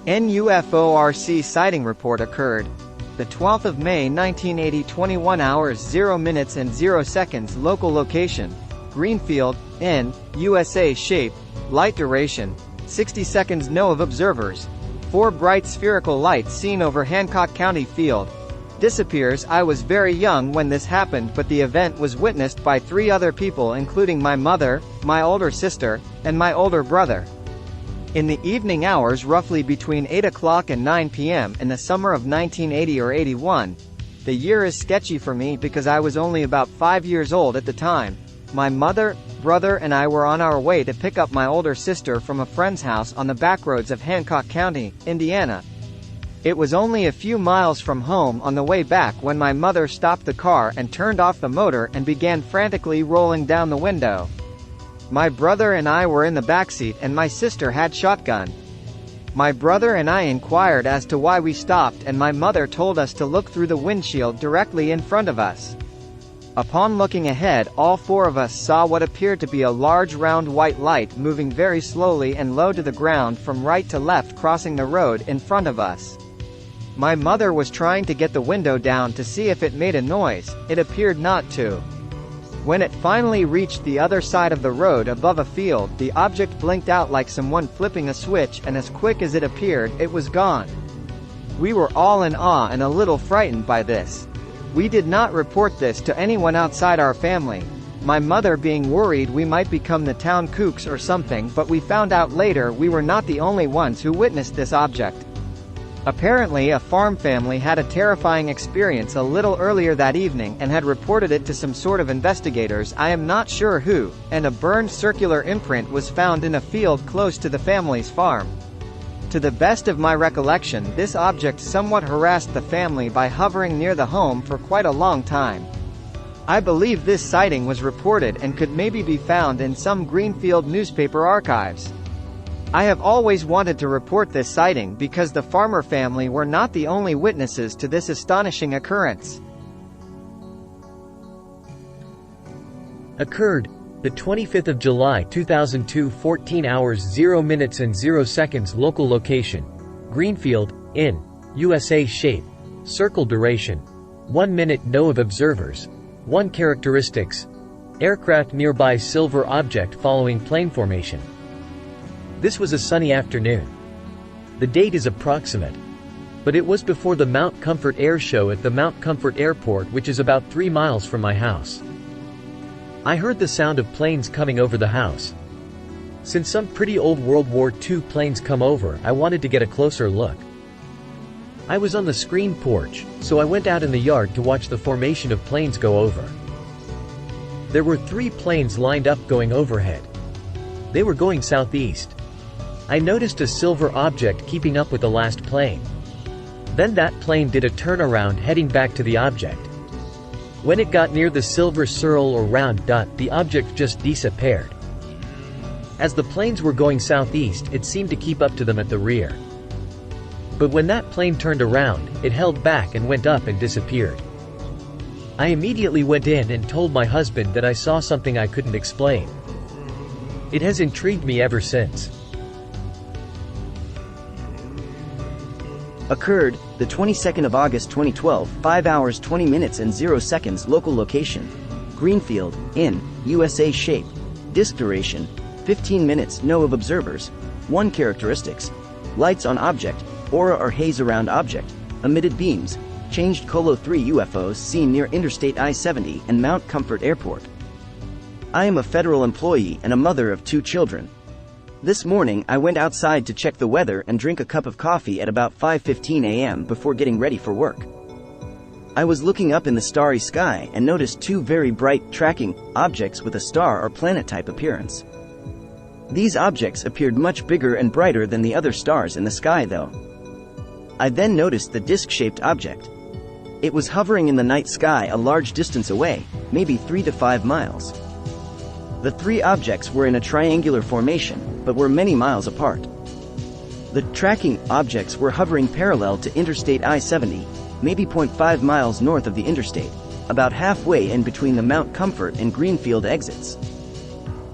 NUFORC sighting report occurred the 12th of May 1980, 21 hours 0 minutes and 0 seconds. Local location: Greenfield, N, USA. Shape: light duration 60 seconds. No of observers. 4 bright spherical lights seen over Hancock County field. Disappears. I was very young when this happened, but the event was witnessed by 3 other people, including my mother, my older sister, and my older brother. In the evening hours, roughly between 8 o'clock and 9 p.m. in the summer of 1980 or 81. The year is sketchy for me because I was only about 5 years old at the time. My mother, brother and I were on our way to pick up my older sister from a friend's house on the backroads of Hancock County, Indiana. It was only a few miles from home on the way back when my mother stopped the car and turned off the motor and began frantically rolling down the window. My brother and I were in the backseat and my sister had shotgun. My brother and I inquired as to why we stopped, and my mother told us to look through the windshield directly in front of us. Upon looking ahead, all 4 of us saw what appeared to be a large round white light moving very slowly and low to the ground from right to left, crossing the road in front of us. My mother was trying to get the window down to see if it made a noise. It appeared not to. When it finally reached the other side of the road above a field, the object blinked out like someone flipping a switch, and as quick as it appeared, it was gone. We were all in awe and a little frightened by this. We did not report this to anyone outside our family, my mother being worried we might become the town kooks or something, but we found out later we were not the only ones who witnessed this object. Apparently a farm family had a terrifying experience a little earlier that evening and had reported it to some sort of investigators, I am not sure who, and a burned circular imprint was found in a field close to the family's farm. To the best of my recollection, this object somewhat harassed the family by hovering near the home for quite a long time. I believe this sighting was reported and could maybe be found in some Greenfield newspaper archives. I have always wanted to report this sighting because the farmer family were not the only witnesses to this astonishing occurrence. Occurred the 25th of July 2002, 14 hours 0 minutes and 0 seconds. Local location: Greenfield, N, USA. Shape: circle. Duration: 1 minute. No of observers. 1 characteristics: aircraft nearby. Silver object following plane formation. This was a sunny afternoon. The date is approximate, but it was before the Mount Comfort Air Show at the Mount Comfort Airport, which is about 3 miles from my house. I heard the sound of planes coming over the house. Since some pretty old World War II planes come over, I wanted to get a closer look. I was on the screen porch, so I went out in the yard to watch the formation of planes go over. There were 3 planes lined up going overhead. They were going southeast. I noticed a silver object keeping up with the last plane. Then that plane did a turnaround heading back to the object. When it got near the silver circle or round dot, the object just disappeared. As the planes were going southeast, it seemed to keep up to them at the rear. But when that plane turned around, it held back and went up and disappeared. I immediately went in and told my husband that I saw something I couldn't explain. It has intrigued me ever since. Occurred the 22nd of August 2012, 5 hours 20 minutes and 0 seconds. Local location: Greenfield, N, USA. Shape: disc. Duration: 15 minutes. No of observers. 1 characteristics: lights on object, aura or haze around object, emitted beams, changed. Colo 3 UFOs seen near Interstate I-70 and Mount Comfort Airport. I am a federal employee and a mother of 2 children. This morning I went outside to check the weather and drink a cup of coffee at about 5:15 a.m. before getting ready for work. I was looking up in the starry sky and noticed 2 very bright, tracking objects with a star or planet-type appearance. These objects appeared much bigger and brighter than the other stars in the sky though. I then noticed the disc-shaped object. It was hovering in the night sky a large distance away, maybe 3 to 5 miles. The 3 objects were in a triangular formation, but were many miles apart. The tracking objects were hovering parallel to Interstate I-70, maybe 0.5 miles north of the interstate, about halfway in between the Mount Comfort and Greenfield exits.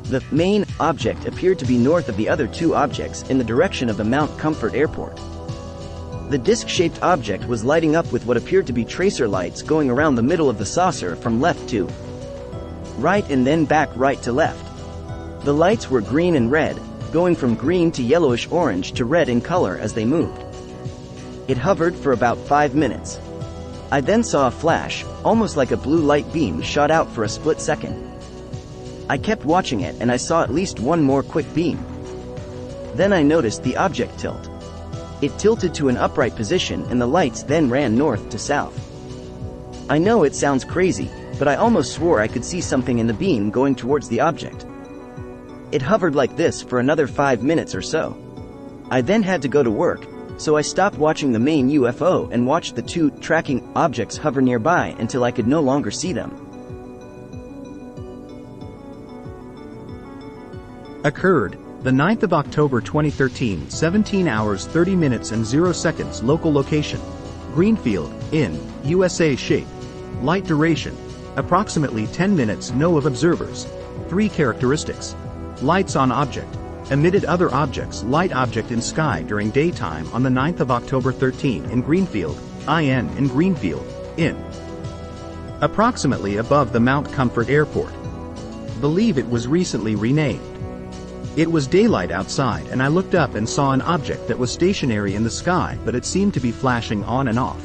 The main object appeared to be north of the other two objects in the direction of the Mount Comfort airport. The disc-shaped object was lighting up with what appeared to be tracer lights going around the middle of the saucer from left to right and then back right to left. The lights were green and red, going from green to yellowish orange to red in color as they moved. It hovered for about 5 minutes. I then saw a flash, almost like a blue light beam shot out for a split second. I kept watching it and I saw at least one more quick beam. Then I noticed the object tilt. It tilted to an upright position and the lights then ran north to south. I know it sounds crazy, but I almost swore I could see something in the beam going towards the object. It hovered like this for another 5 minutes or so. I then had to go to work, so I stopped watching the main UFO and watched the two tracking objects hover nearby until I could no longer see them. Occurred the 9th of October 2013, 17 hours 30 minutes and 0 seconds. Local location: Greenfield, in USA. Shape, light duration, approximately 10 minutes. No of observers. 3 characteristics: lights on object, emitted other objects. Light object in sky during daytime on the 9th of October 13 in Greenfield, in Greenfield, in approximately above the Mount Comfort airport. Believe it was recently renamed. It was daylight outside and I looked up and saw an object that was stationary in the sky, but it seemed to be flashing on and off.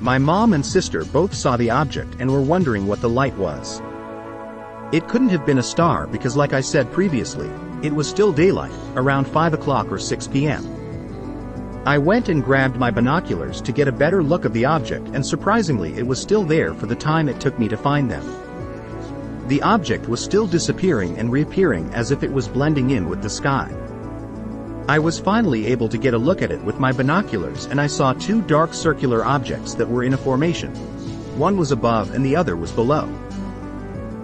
My mom and sister both saw the object and were wondering what the light was. It couldn't have been a star because, like I said previously, it was still daylight, around 5 o'clock or 6 p.m. I went and grabbed my binoculars to get a better look of the object, and surprisingly it was still there for the time it took me to find them. The object was still disappearing and reappearing as if it was blending in with the sky. I was finally able to get a look at it with my binoculars and I saw 2 dark circular objects that were in a formation. One was above and the other was below.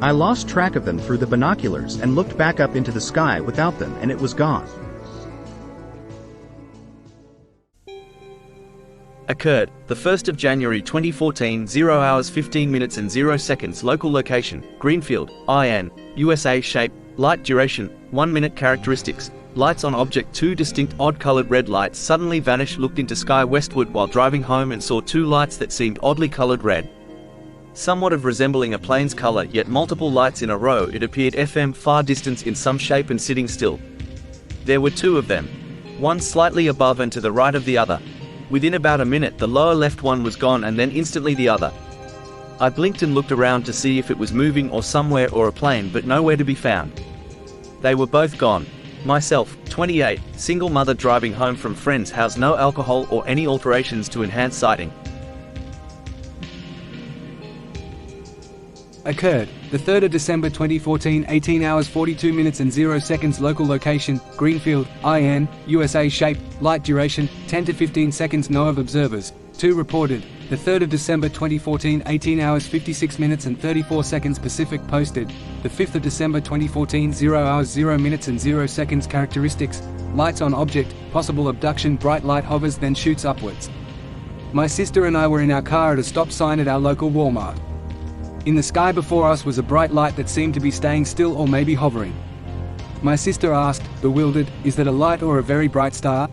I lost track of them through the binoculars and looked back up into the sky without them and it was gone. Occurred the 1st of January 2014, 0 hours 15 minutes and 0 seconds. Local location: Greenfield, in USA. Shape, light duration, 1 minute. Characteristics: lights on object. 2 distinct odd-colored red lights suddenly vanished. Looked into sky westward while driving home and saw 2 lights that seemed oddly colored red, somewhat of resembling a plane's color, yet multiple lights in a row. It appeared FM far distance in some shape and sitting still. There were 2 of them, one slightly above and to the right of the other. Within about a minute the lower left one was gone and then instantly the other. I blinked and looked around to see if it was moving or somewhere or a plane, but nowhere to be found. They were both gone. Myself, 28, single mother driving home from friend's house. No alcohol or any alterations to enhance sighting. Occurred the 3rd of December 2014, 18 hours 42 minutes and 0 seconds. Local location: Greenfield, in USA. Shape, light duration, 10 to 15 seconds. No of observers. 2 reported the 3rd of December 2014, 18 hours 56 minutes and 34 seconds. Pacific. Posted the 5th of December 2014, 0 hours 0 minutes and 0 seconds. Characteristics: lights on object, possible abduction. Bright light hovers then shoots upwards. My sister and I were in our car at a stop sign at our local Walmart. In the sky before us was a bright light that seemed to be staying still or maybe hovering. My sister asked, bewildered, "Is that a light or a very bright star?"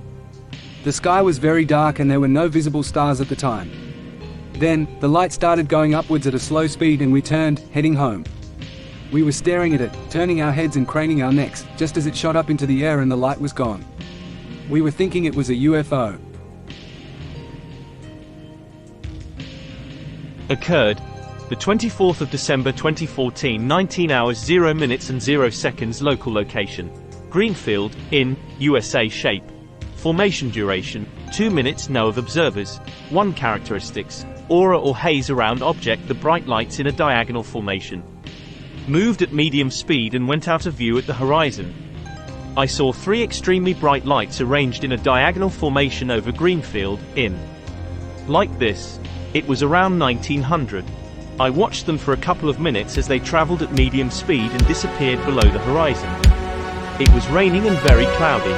The sky was very dark and there were no visible stars at the time. Then, the light started going upwards at a slow speed and we turned, heading home. We were staring at it, turning our heads and craning our necks, just as it shot up into the air and the light was gone. We were thinking it was a UFO. Occurred the 24th of December 2014, 19 hours 0 minutes and 0 seconds. Local location: Greenfield, in USA. Shape, formation duration, 2 minutes. No of observers. 1 characteristics: aura or haze around object. The bright lights in a diagonal formation moved at medium speed and went out of view at the horizon. I saw 3 extremely bright lights arranged in a diagonal formation over Greenfield, in like this. It was around 1900. I watched them for a couple of minutes as they traveled at medium speed and disappeared below the horizon. It was raining and very cloudy.